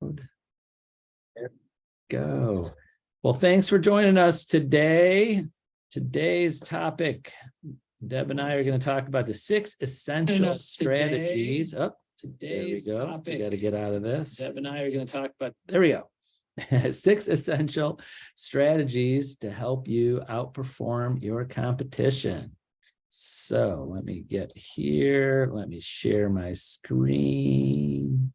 There we go. Well, thanks for joining us today. Today's topic, Deb and I are going to talk about the 6 essential strategies. Oh, today's topic. We got to get out of this. Deb and I are going to talk about, there we go. 6 essential strategies to help you outperform your competition. So let me get here. Let me share my screen.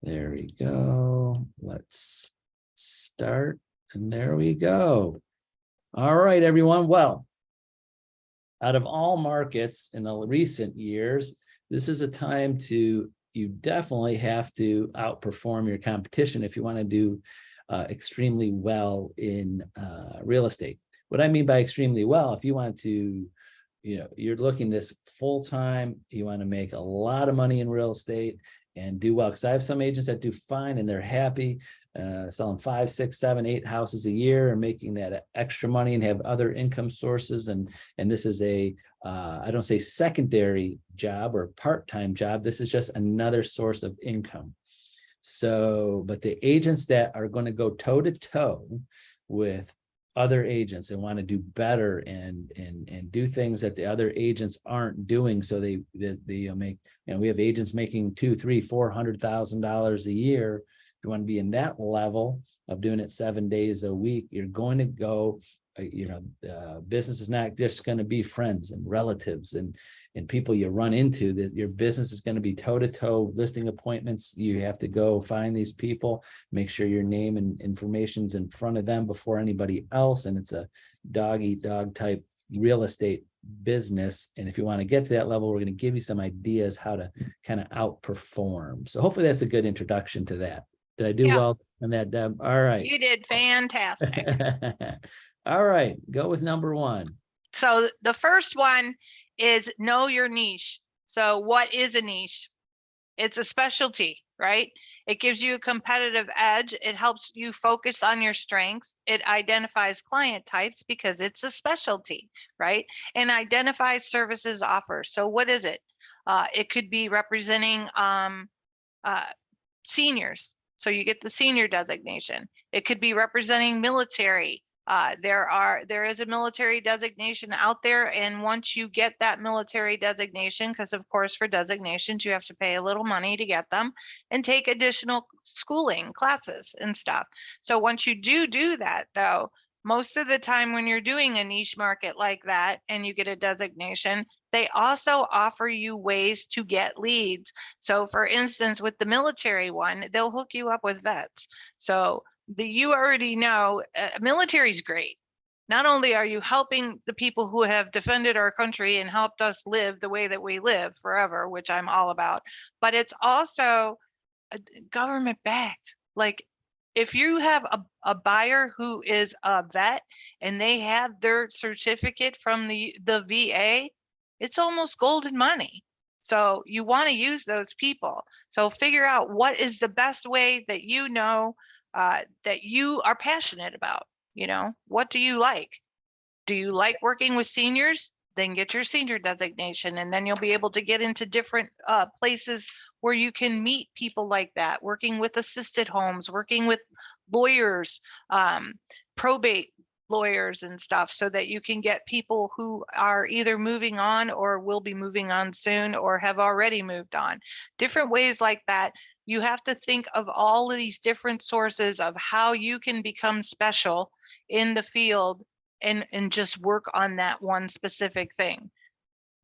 There we go. Let's start. And there we go. All right, everyone. Well, out of all markets in the recent years, this is a time you definitely have to outperform your competition if you want to do extremely well in real estate. What I mean by extremely well, if you want to, you're looking this full time, you want to make a lot of money in real estate and do well. Because I have some agents that do fine and they're happy selling 5, 6, 7, 8 houses a year and making that extra money and have other income sources. And this is a I don't say secondary job or part-time job. This is just another source of income. So, but the agents that are going to go toe to toe with other agents and want to do better and do things that the other agents aren't doing, so they make, we have agents making $200,000, $300,000, $400,000 a year. If you want to be in that level of doing it 7 days a week, you're going to go, business is not just going to be friends and relatives and people you run into. That your business is going to be toe to toe listing appointments. You have to go find these people, make sure your name and information's in front of them before anybody else. And it's a dog eat dog type real estate business. And if you want to get to that level, we're going to give you some ideas how to kind of outperform. So hopefully that's a good introduction to that. Did I do well on that, Deb? All right. You did fantastic. All right, go with number 1. So the first one is know your niche. So what is a niche? It's a specialty, right? It gives you a competitive edge. It helps you focus on your strengths. It identifies client types because it's a specialty, right? And identifies services offered. So what is it? It could be representing seniors. So you get the senior designation. It could be representing military. There is a military designation out there, and once you get that military designation, because of course for designations you have to pay a little money to get them and take additional schooling classes and stuff. So once you do that, though, most of the time when you're doing a niche market like that and you get a designation, they also offer you ways to get leads. So for instance, with the military one, they'll hook you up with vets. So you already know military is great. Not only are you helping the people who have defended our country and helped us live the way that we live forever, which I'm all about, but it's also government backed. Like if you have a buyer who is a vet and they have their certificate from the VA, it's almost golden money. So you want to use those people. So figure out what is the best way that that you are passionate about. What do you like? Do you like working with seniors? Then get your senior designation, and then you'll be able to get into different places where you can meet people like that, working with assisted homes, working with lawyers, probate lawyers and stuff, so that you can get people who are either moving on or will be moving on soon or have already moved on. Different ways like that. You have to think of all of these different sources of how you can become special in the field and just work on that one specific thing.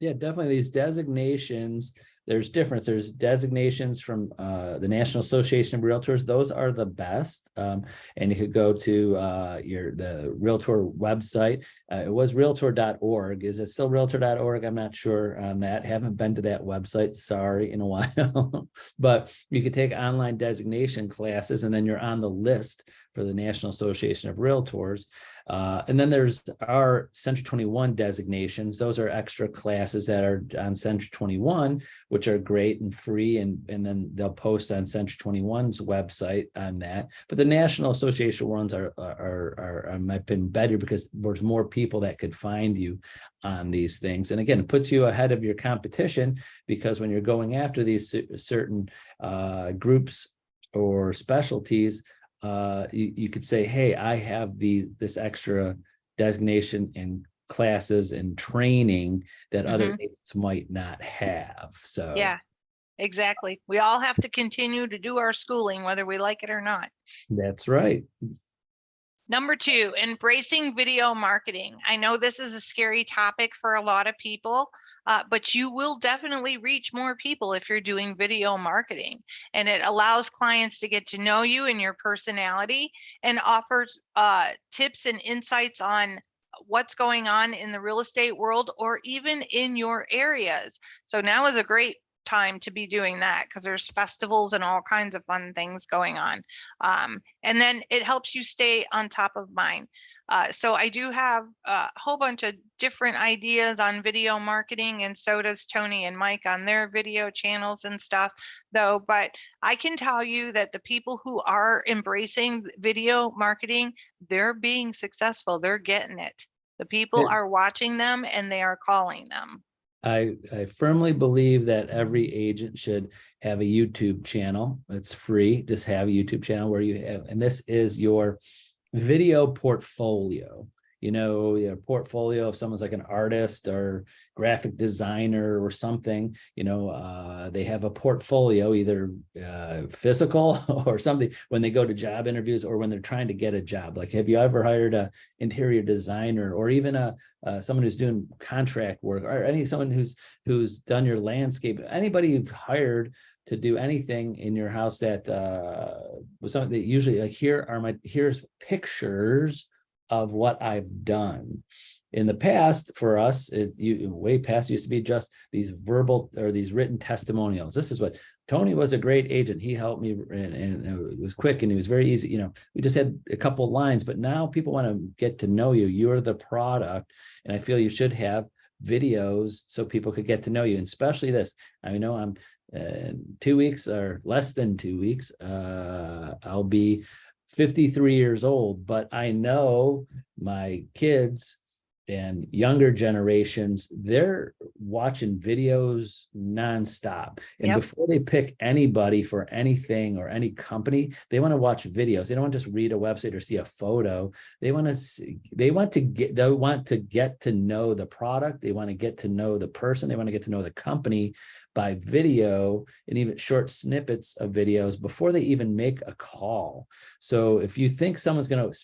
Yeah, definitely. These designations, there's difference. There's designations from the National Association of Realtors. Those are the best. And you could go to the Realtor website. It was realtor.org. Is it still realtor.org? I'm not sure on that. Haven't been to that website. Sorry, in a while. But you could take online designation classes, and then you're on the list for the National Association of Realtors. And then there's our Century 21 designations. Those are extra classes that are on Century 21, which are great and free. And then they'll post on Century 21's website on that. But the National Association ones might been better because there's more people that could find you on these things. And again, it puts you ahead of your competition, because when you're going after these certain groups or specialties, you could say, hey, I have this extra designation in classes and training that other agents might not have. So Yeah, exactly. We all have to continue to do our schooling, whether we like it or not. that's right. Number 2, embracing video marketing. I know this is a scary topic for a lot of people, but you will definitely reach more people if you're doing video marketing. And it allows clients to get to know you and your personality, and offers tips and insights on what's going on in the real estate world or even in your areas. So now is a great time to be doing that, because there's festivals and all kinds of fun things going on. And then it helps you stay on top of mind. So I do have a whole bunch of different ideas on video marketing, and so does Tony and Mike on their video channels and stuff, though. But I can tell you that the people who are embracing video marketing, they're being successful. They're getting it. The people are watching them and they are calling them. I firmly believe that every agent should have a YouTube channel. It's free. Just have a YouTube channel where you have, and this is your video portfolio. You know, your portfolio, if someone's like an artist or graphic designer or something, you know, they have a portfolio, either physical or something, when they go to job interviews or when they're trying to get a job. Like, have you ever hired a interior designer, or even someone who's doing contract work, or someone who's done your landscape? Anybody you've hired to do anything in your house that was something that usually, like, here's pictures of what I've done. In the past, for us, way past, used to be just these verbal or these written testimonials. This is what Tony was a great agent. He helped me, and it was quick and it was very easy. You know, we just had a couple lines, but now people want to get to know you. You're the product, and I feel you should have videos so people could get to know you, and especially this. I know I'm 2 weeks or less than 2 weeks. I'll be 53 years old, but I know my kids and younger generations, they're watching videos nonstop. And before they pick anybody for anything or any company, they want to watch videos. They don't want to just read a website or see a photo. They want to get to know the product. They want to get to know the person. They want to get to know the company by video, and even short snippets of videos before they even make a call. So if you think someone's going to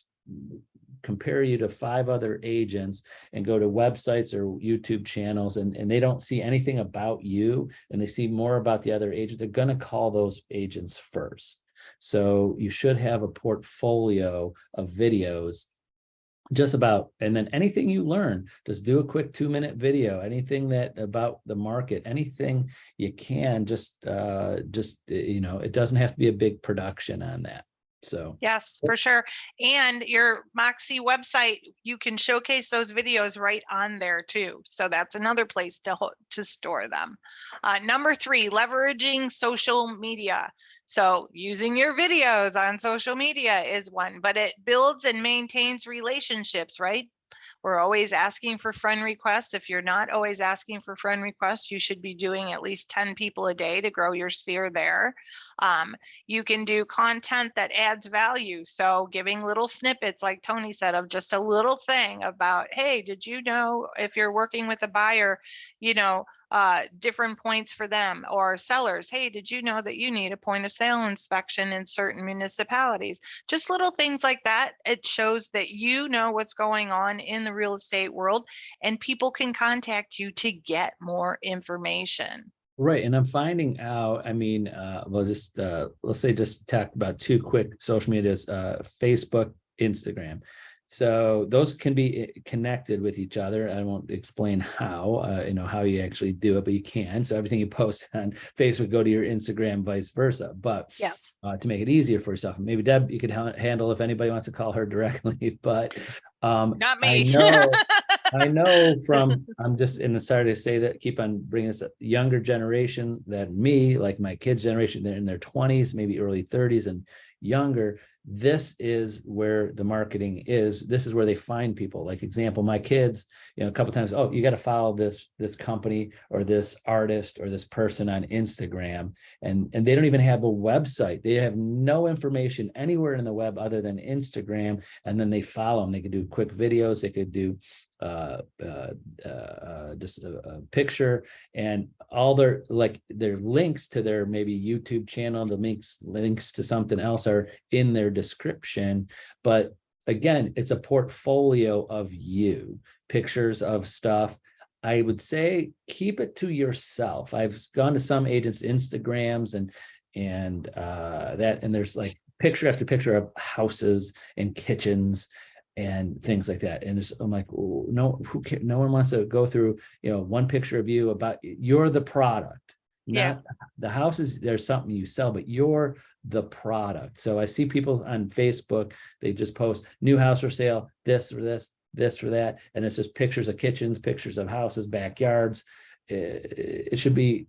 compare you to 5 other agents and go to websites or YouTube channels, and they don't see anything about you, and they see more about the other agent, they're going to call those agents first. So you should have a portfolio of videos just about, and then anything you learn, just do a quick 2-minute video, anything that about the market, anything you can, just you know, it doesn't have to be a big production on that. So yes, for sure. And your Moxie website, you can showcase those videos right on there too. So that's another place to store them. Number 3, leveraging social media. So using your videos on social media is one, but it builds and maintains relationships, right? We're always asking for friend requests. If you're not always asking for friend requests, you should be doing at least 10 people a day to grow your sphere there. You can do content that adds value. So giving little snippets, like Tony said, of just a little thing about, hey, did you know, if you're working with a buyer, you know, different points for them, or sellers, hey, did you know that you need a point of sale inspection in certain municipalities? Just little things like that. It shows that you know what's going on in the real estate world, and people can contact you to get more information. Right. And I'm finding out, I mean, well, just let's say just talk about 2 quick social medias, Facebook, Instagram. So those can be connected with each other. I won't explain how, you know, how you actually do it, but you can. So everything you post on Facebook, go to your Instagram, vice versa. But yes, to make it easier for yourself, maybe Deb, you could handle if anybody wants to call her directly. But not me. I know from, I'm just sorry to say that, keep on bringing this up, younger generation than me, like my kids' generation, they're in their 20s, maybe early 30s, and younger, this is where the marketing is. This is where they find people. Like example, my kids, a couple times, oh, you got to follow this company or this artist or this person on Instagram, and they don't even have a website. They have no information anywhere in the web other than Instagram, and then they follow them. They could do quick videos. They could do just a picture, and all their links to their maybe YouTube channel, the links to something else are in their description. But again, it's a portfolio of you, pictures of stuff. I would say keep it to yourself. I've gone to some agents' Instagrams and there's like picture after picture of houses and kitchens and things like that. And I'm like, oh, no, no one wants to go through, one picture of you about you're the product, not the houses. There's something you sell, but you're the product. So I see people on Facebook, they just post new house for sale, this for this, this for that. And it's just pictures of kitchens, pictures of houses, backyards. It should be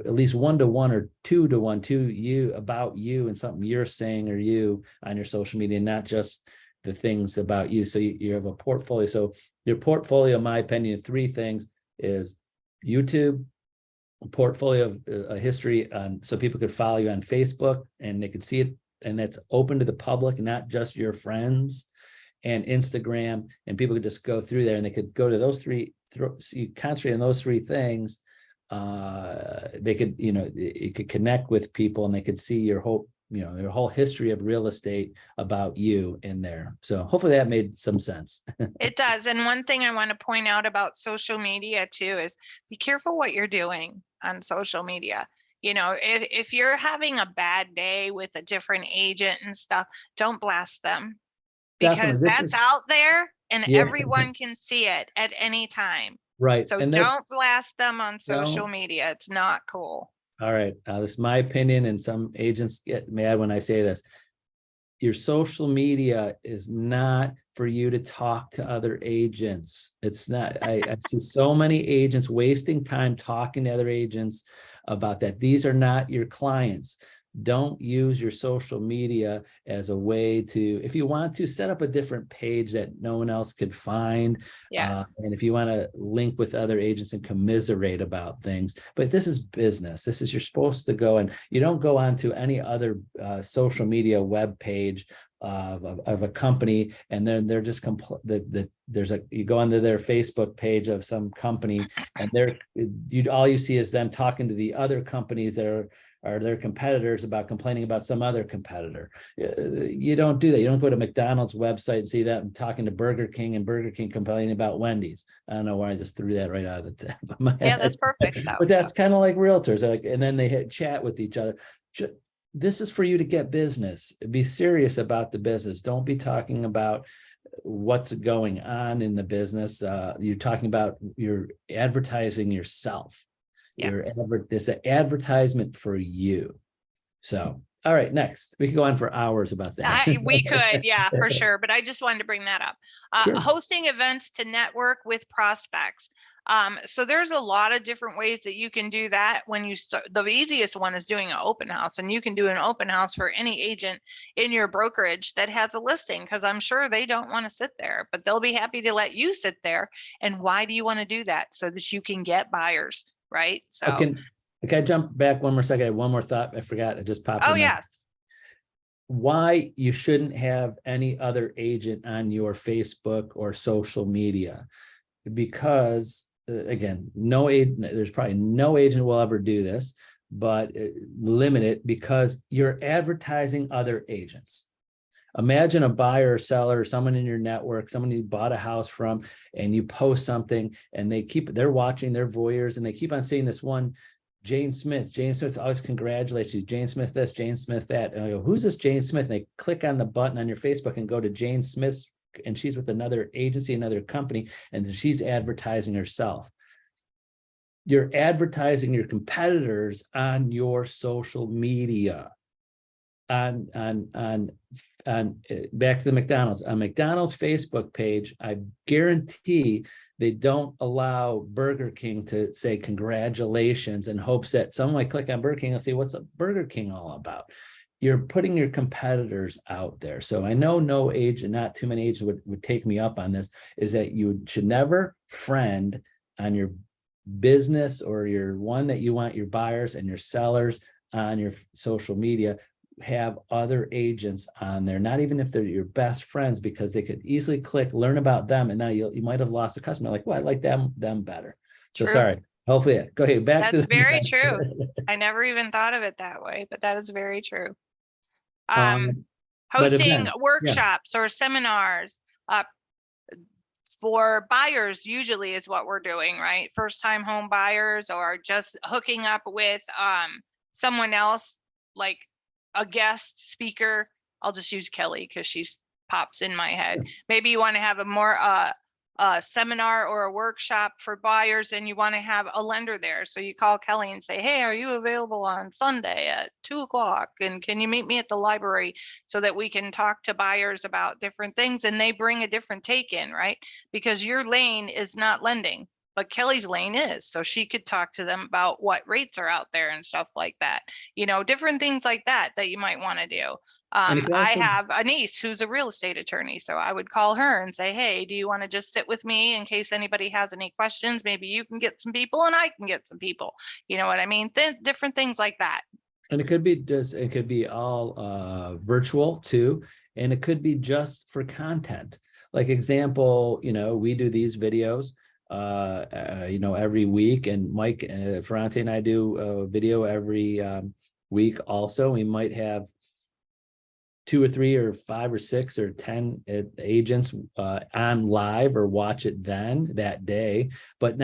at least 1-to-1 or 2-to-1 to you, about you and something you're saying or you on your social media, not just the things about you. So you have a portfolio. So your portfolio, in my opinion, 3 things is YouTube, a portfolio of a history so people could follow you on Facebook and they could see it, and that's open to the public, not just your friends, and Instagram, and people could just go through there and they could go to those 3. You concentrate on those 3 things. They could, it could connect with people, and they could see your whole history of real estate about you in there. So hopefully that made some sense. It does. And one thing I want to point out about social media too is be careful what you're doing on social media. If you're having a bad day with a different agent and stuff, don't blast them, because that's out there and everyone can see it at any time. Right. So don't blast them on social media. It's not cool. All right. This is my opinion, and some agents get mad when I say this. Your social media is not for you to talk to other agents. It's not. I see so many agents wasting time talking to other agents about that. These are not your clients. Don't use your social media as a way to, if you want to, set up a different page that no one else could find. And if you want to link with other agents and commiserate about things, but this is business. You're supposed to go, and you don't go onto any other social media web page of a company, and then they're just you go onto their Facebook page of some company, and all you see is them talking to the other companies that are their competitors about complaining about some other competitor. You don't do that. You don't go to McDonald's website and see them talking to Burger King and Burger King complaining about Wendy's. I don't know why I just threw that right out of the top of my head. Yeah, that's perfect. But that's kind of like realtors. And then they hit chat with each other. This is for you to get business. Be serious about the business. Don't be talking about what's going on in the business. You're talking about, you're advertising yourself. It's an advertisement for you. So, all right, next. We could go on for hours about that. We could, yeah, for sure. But I just wanted to bring that up. Sure. Hosting events to network with prospects. So there's a lot of different ways that you can do that. When you start, the easiest one is doing an open house, and you can do an open house for any agent in your brokerage that has a listing, because I'm sure they don't want to sit there, but they'll be happy to let you sit there. And why do you want to do that? So that you can get buyers. Right. So can I jump back one more second? I have one more thought. I forgot. It just popped. Oh, yes. Why you shouldn't have any other agent on your Facebook or social media? Because again, there's probably no agent will ever do this, but limit it, because you're advertising other agents. Imagine a buyer or seller, or someone in your network, someone you bought a house from, and you post something, and they're watching, they're voyeurs, and they keep on seeing this one, Jane Smith. Jane Smith always congratulates you. Jane Smith this, Jane Smith that. And I go, who's this Jane Smith? And they click on the button on your Facebook and go to Jane Smith's, and she's with another agency, another company, and she's advertising herself. You're advertising your competitors on your social media. On back to the McDonald's, on McDonald's Facebook page, I guarantee they don't allow Burger King to say congratulations in hopes that someone might click on Burger King and say, what's a Burger King all about? you're putting your competitors out there. So I know no agent, not too many agents would take me up on this, is that you should never friend on your business or your one that you want your buyers and your sellers on your social media, have other agents on there, not even if they're your best friends, because they could easily click, learn about them, and now you might have lost a customer. Like, well, I like them better. So True. sorry. Hopefully, go ahead. Back to That's very true. I never even thought of it that way, but that is very true. but Hosting events, yeah. workshops or seminars for buyers usually is what we're doing, right? First time home buyers, or just hooking up with someone else, like a guest speaker. I'll just use Kelly because she's pops in my head. Maybe you want to have a more seminar or a workshop for buyers, and you want to have a lender there. So you call Kelly and say, hey, are you available on Sunday at 2:00? And can you meet me at the library so that we can talk to buyers about different things? And they bring a different take in, right? Because your lane is not lending, but Kelly's lane is. So she could talk to them about what rates are out there and stuff like that. You know, different things like that you might want to do. I have a niece who's a real estate attorney, so I would call her and say, hey, do you want to just sit with me in case anybody has any questions? Maybe you can get some people and I can get some people. You know what I mean? Different things like that. And it could be all virtual too. And it could be just for content. Like example, we do these videos, every week, and Mike Ferrante and I do a video every week also. We might have 2 or 3 or 5 or 6 or 10 agents on live, or watch it then that day. But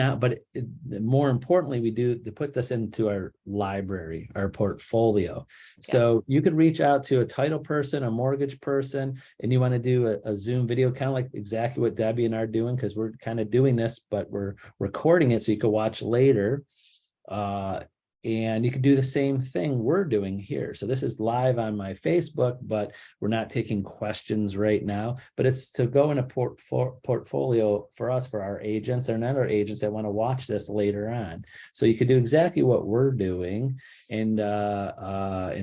more importantly, we do to put this into our library, our portfolio. Yes. So you could reach out to a title person, a mortgage person, and you want to do a Zoom video, kind of like exactly what Debbie and I are doing, because we're kind of doing this, but we're recording it so you can watch later. And you can do the same thing we're doing here. So this is live on my Facebook, but we're not taking questions right now. But it's to go in a portfolio for us, for our agents and other agents that want to watch this later on. So you can do exactly what we're doing, and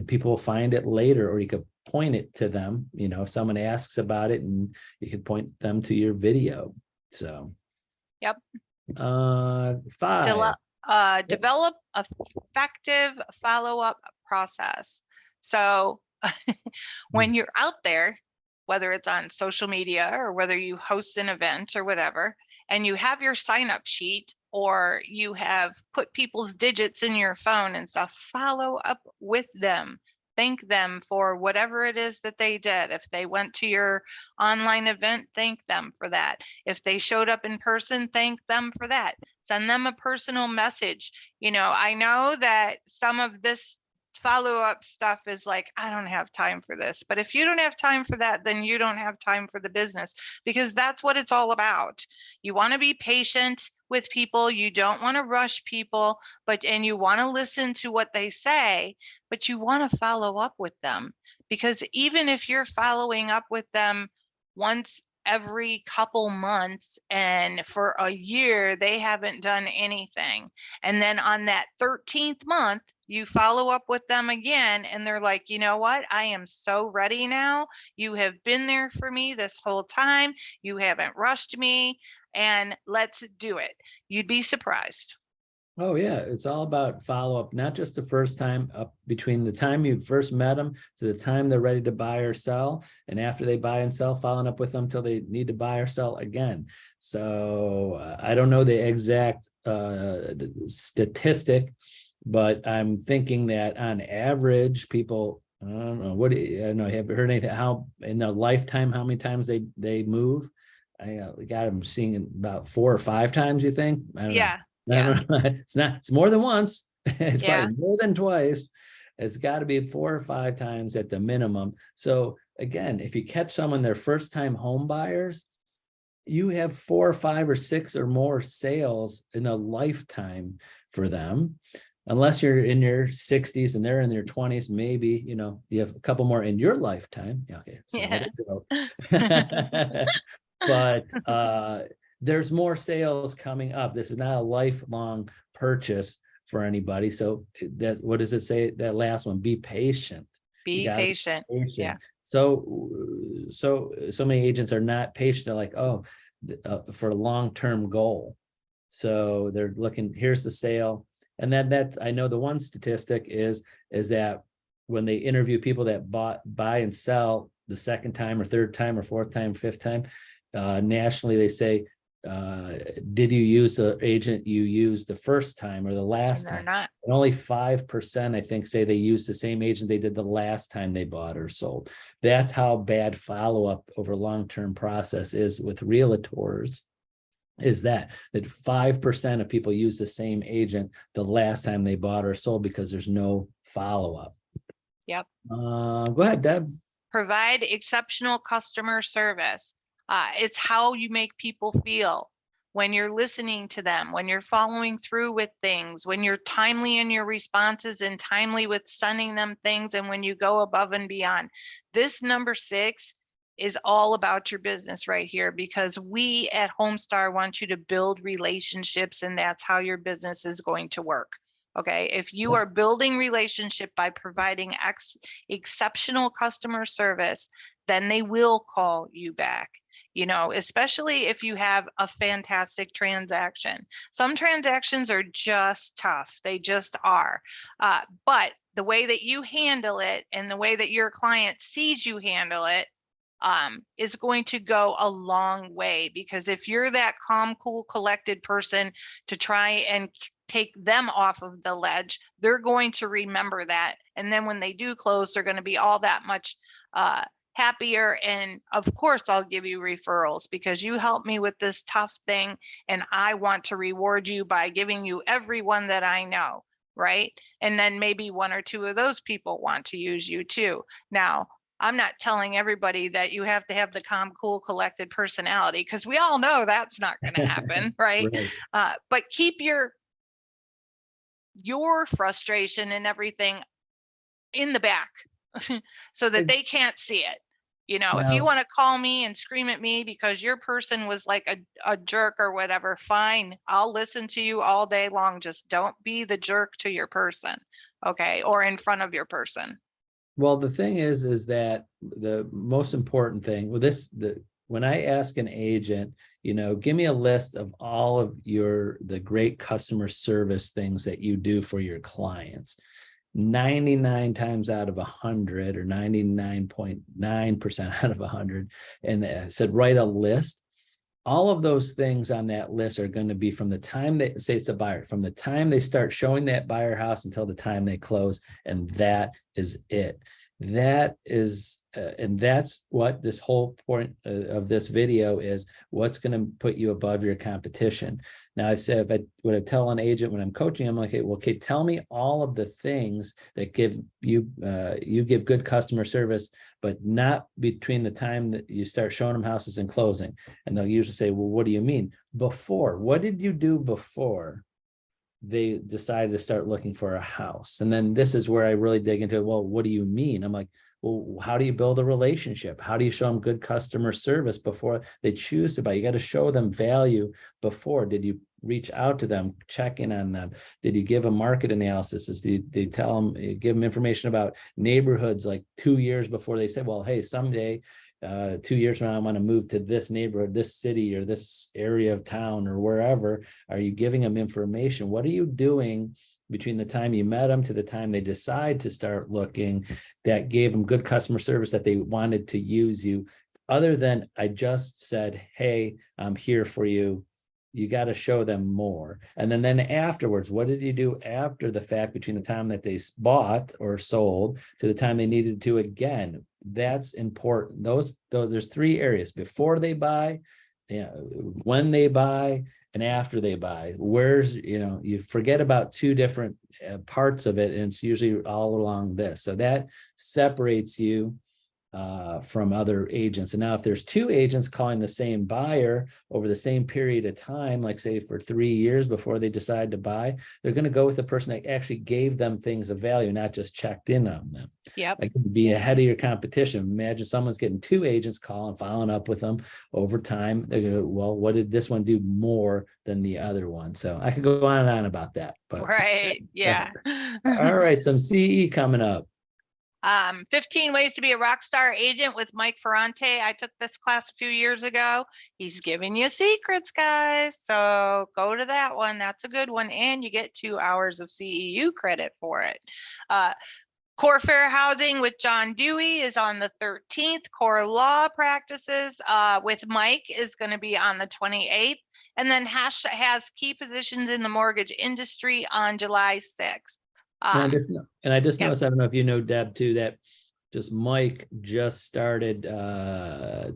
people will find it later, or you could point it to them. If someone asks about it, and you could point them to your video. So, yep. 5. Develop effective follow-up process. So when you're out there, whether it's on social media or whether you host an event or whatever, and you have your sign-up sheet, or you have put people's digits in your phone and stuff, follow up with them. Thank them for whatever it is that they did. If they went to your online event, thank them for that. If they showed up in person, thank them for that. Send them a personal message. I know that some of this follow-up stuff is like, I don't have time for this. But if you don't have time for that, then you don't have time for the business, because that's what it's all about. You want to be patient with people. You don't want to rush people, and you want to listen to what they say, but you want to follow up with them, because even if you're following up with them once every couple months and for a year they haven't done anything, and then on that 13th month you follow up with them again and they're like, you know what, I am so ready now. You have been there for me this whole time. You haven't rushed me, and let's do it. You'd be surprised. Oh yeah, it's all about follow-up, not just the first time, up between the time you first met them to the time they're ready to buy or sell, and after they buy and sell, following up with them till they need to buy or sell again. So I don't know the exact statistic, but I'm thinking that on average, people, I don't know, I don't know, have you heard anything, how in their lifetime, how many times they move? I got them seeing about 4 or 5 times, you think? I don't know. Yeah. It's more than once. It's Yeah. probably more than twice. It's got to be 4 or 5 times at the minimum. So again, if you catch someone, their first time home buyers, you have 4 or 5 or 6 or more sales in a lifetime for them. Unless you're in your 60s and they're in their 20s, maybe, you have a couple more in your lifetime. Okay. So yeah. But there's more sales coming up. This is not a lifelong purchase for anybody. So what does it say? That last one, be patient. Be gotta be patient. patient. Yeah. So many agents are not patient. They're like, oh, for a long-term goal. So they're looking, here's the sale. And then that's, I know the one statistic is that when they interview people that buy and sell the second time or third time or fourth time, fifth time, nationally, they say, did you use the agent you used the first time or the last And they're time? not. And only 5%, I think, say they used the same agent they did the last time they bought or sold. That's how bad follow-up over long-term process is with realtors, is that 5% of people use the same agent the last time they bought or sold because there's no follow-up. Yep. Go ahead, Deb. Provide exceptional customer service. It's how you make people feel when you're listening to them, when you're following through with things, when you're timely in your responses and timely with sending them things, and when you go above and beyond. This number 6 is all about your business right here, because we at Homestar want you to build relationships, and that's how your business is going to work. Okay, if you are building relationship by providing exceptional customer service, then they will call you back, you know, especially if you have a fantastic transaction. Some transactions are just tough. They just are. But the way that you handle it and the way that your client sees you handle it is going to go a long way, because if you're that calm, cool, collected person to try and take them off of the ledge, they're going to remember that. And then when they do close, they're going to be all that much happier. And of course, I'll give you referrals because you helped me with this tough thing. And I want to reward you by giving you everyone that I know. Right. And then maybe 1 or 2 of those people want to use you too. Now, I'm not telling everybody that you have to have the calm, cool, collected personality, because we all know that's not going to happen. Right. But keep your frustration and everything in the back so that they can't see it. You know, if you want to call me and scream at me because your person was like a jerk or whatever, fine, I'll listen to you all day long. Just don't be the jerk to your person. Okay. Or in front of your person. Well, the thing is that the most important thing with this, when I ask an agent, you know, give me a list of all of the great customer service things that you do for your clients. 99 times out of 100 or 99.9% out of 100, and I said, write a list. All of those things on that list are going to be from the time they say it's a buyer, from the time they start showing that buyer house until the time they close. And that is it. That is, and that's what this whole point of this video is, what's going to put you above your competition. Now, I said, if I would tell an agent when I'm coaching, I'm like, okay, tell me all of the things that give you, you give good customer service, but not between the time that you start showing them houses and closing. And they'll usually say, well, what do you mean? Before, what did you do before they decided to start looking for a house? And then this is where I really dig into, well, what do you mean? I'm like, well, how do you build a relationship? How do you show them good customer service before they choose to buy? You got to show them value before. Did you reach out to them, check in on them? Did you give a market analysis? Did you tell them, give them information about neighborhoods like 2 years before they said, well, hey, someday 2 years from now, I want to move to this neighborhood, this city, or this area of town, or wherever? Are you giving them information? What are you doing between the time you met them to the time they decide to start looking that gave them good customer service that they wanted to use you? Other than I just said, hey, I'm here for you. You got to show them more. And then afterwards, what did you do after the fact between the time that they bought or sold to the time they needed to again? That's important. There's 3 areas: before they buy, when they buy, and after they buy. Where's, you forget about 2 different parts of it, and it's usually all along this. So that separates you from other agents. And now if there's 2 agents calling the same buyer over the same period of time, like say for 3 years before they decide to buy, they're going to go with the person that actually gave them things of value, not just checked in on them. Yep. Like, be ahead of your competition. Imagine someone's getting 2 agents calling, following up with them over time. They go, well, what did this one do more than the other one? So I could go on and on about that. But right. Yeah. all right, some CE coming up. 15 Ways to be a Rockstar Agent with Mike Ferrante. I took this class a few years ago. He's giving you secrets, guys. So go to that one. That's a good one. And you get 2 hours of CEU credit for it. Core Fair Housing with John Dewey is on the 13th. Core Law Practices with Mike is going to be on the 28th. And then Hash has Key Positions in the Mortgage Industry on July 6th. And I just yeah. noticed, I don't know if you know, Deb, too, that just Mike just started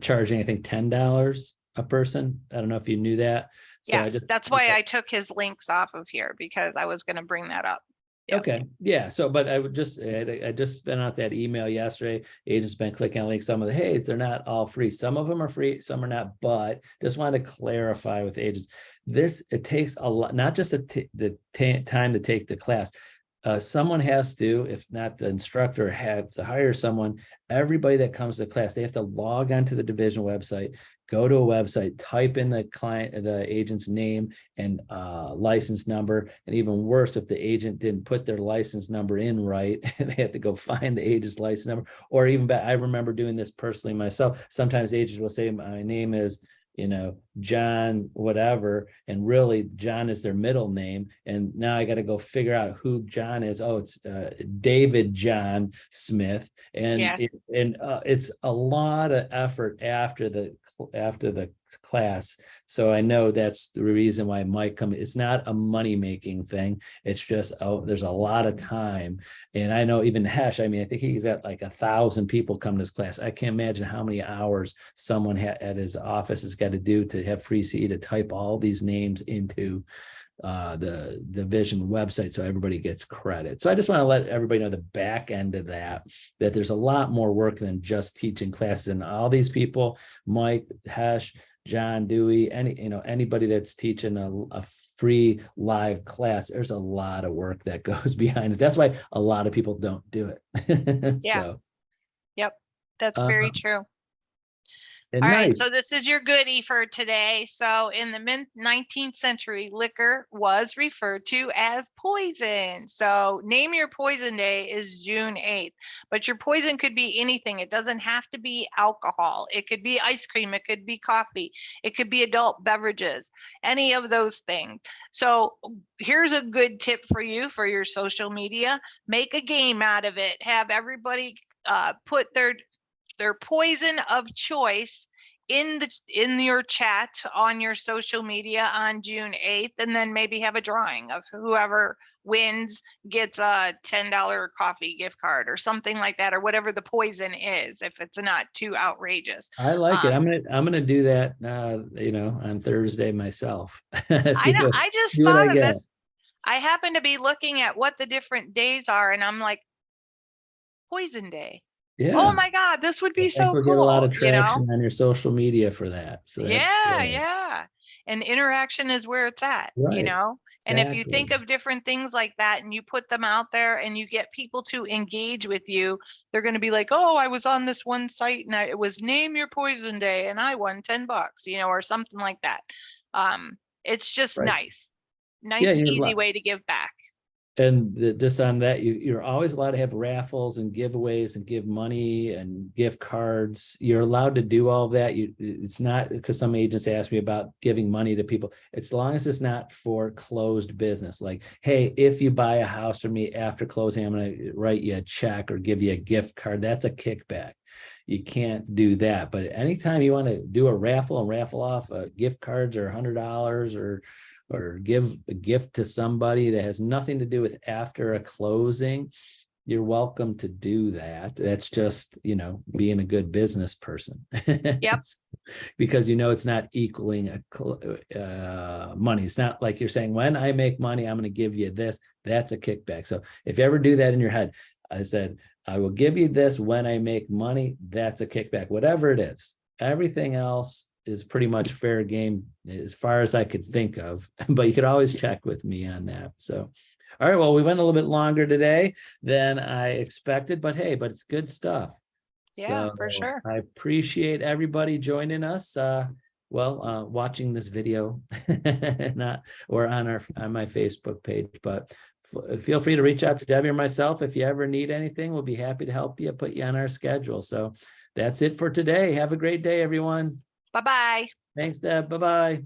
charging, I think, $10 a person. I don't know if you knew that. So yes, that's why I took his links off of here, because I was going to bring that up. Yep. Okay. Yeah. So, but I just sent out that email yesterday. Agents been clicking on links. Some of the, hey, they're not all free. Some of them are free, some are not, but just wanted to clarify with agents. It takes a lot, not just the time to take the class. Someone has to, if not the instructor, have to hire someone. Everybody that comes to class, they have to log onto the division website, go to a website, type in the agent's name and license number. And even worse, if the agent didn't put their license number in right, they have to go find the agent's license number. Or even back, I remember doing this personally myself. Sometimes agents will say, my name is, John, whatever. And really John is their middle name. And now I got to go figure out who John is. Oh, it's David John Smith. And it's a lot of effort after the class. So I know that's the reason why Mike come. It's not a money-making thing. It's just, there's a lot of time. And I know even Hesh, I think he's got like 1,000 people come to this class. I can't imagine how many hours someone at his office has got to do to have free CE to type all these names into the division website so everybody gets credit. So I just want to let everybody know the back end of that there's a lot more work than just teaching classes. And all these people, Mike, Hesh, John Dewey, anybody that's teaching a free live class, there's a lot of work that goes behind it. That's why a lot of people don't do it. Yeah. Yep. That's very true. All right, so this is your goodie for today. So in the mid-19th century, liquor was referred to as poison. So name your poison day is June 8th, but your poison could be anything. It doesn't have to be alcohol. It could be ice cream. It could be coffee. It could be adult beverages, any of those things. So here's a good tip for you for your social media. Make a game out of it. Have everybody put their poison of choice in your chat on your social media on June 8th, and then maybe have a drawing of whoever wins gets a $10 coffee gift card or something like that, or whatever the poison is, if it's not too outrageous. I like it. I'm gonna do that on Thursday myself. I just thought of this. I happen to be looking at what the different days are, and I'm like, poison day. Yeah. Oh my God, this would be so cool. Get a lot of traction on your social media for that. So yeah. And interaction is where it's at, right. And if you think of different things like that and you put them out there and you get people to engage with you, they're going to be like, oh, I was on this one site and it was name your poison day and I won $10, or something like that. It's just nice, easy way to give back. And just on that, you're always allowed to have raffles and giveaways and give money and gift cards. You're allowed to do all that. It's not, because some agents ask me about giving money to people. As long as it's not for closed business. Like, hey, if you buy a house from me after closing, I'm going to write you a check or give you a gift card. That's a kickback. You can't do that. But anytime you want to do a raffle and raffle off gift cards or $100 or give a gift to somebody that has nothing to do with after a closing, you're welcome to do that. That's just, being a good business person. Yep. Because it's not equaling money. It's not like you're saying, when I make money, I'm going to give you this. That's a kickback. So if you ever do that in your head, I said, I will give you this when I make money. That's a kickback, whatever it is. Everything else is pretty much fair game as far as I could think of, but you could always check with me on that. So, all right, well, we went a little bit longer today than I expected, but hey, it's good stuff. Yeah, for sure. I appreciate everybody joining us. well, watching this video, not, or on my Facebook page, but feel free to reach out to Debbie or myself. If you ever need anything, we'll be happy to help you, put you on our schedule. So that's it for today. Have a great day, everyone. Bye-bye. Thanks, Deb. Bye-bye.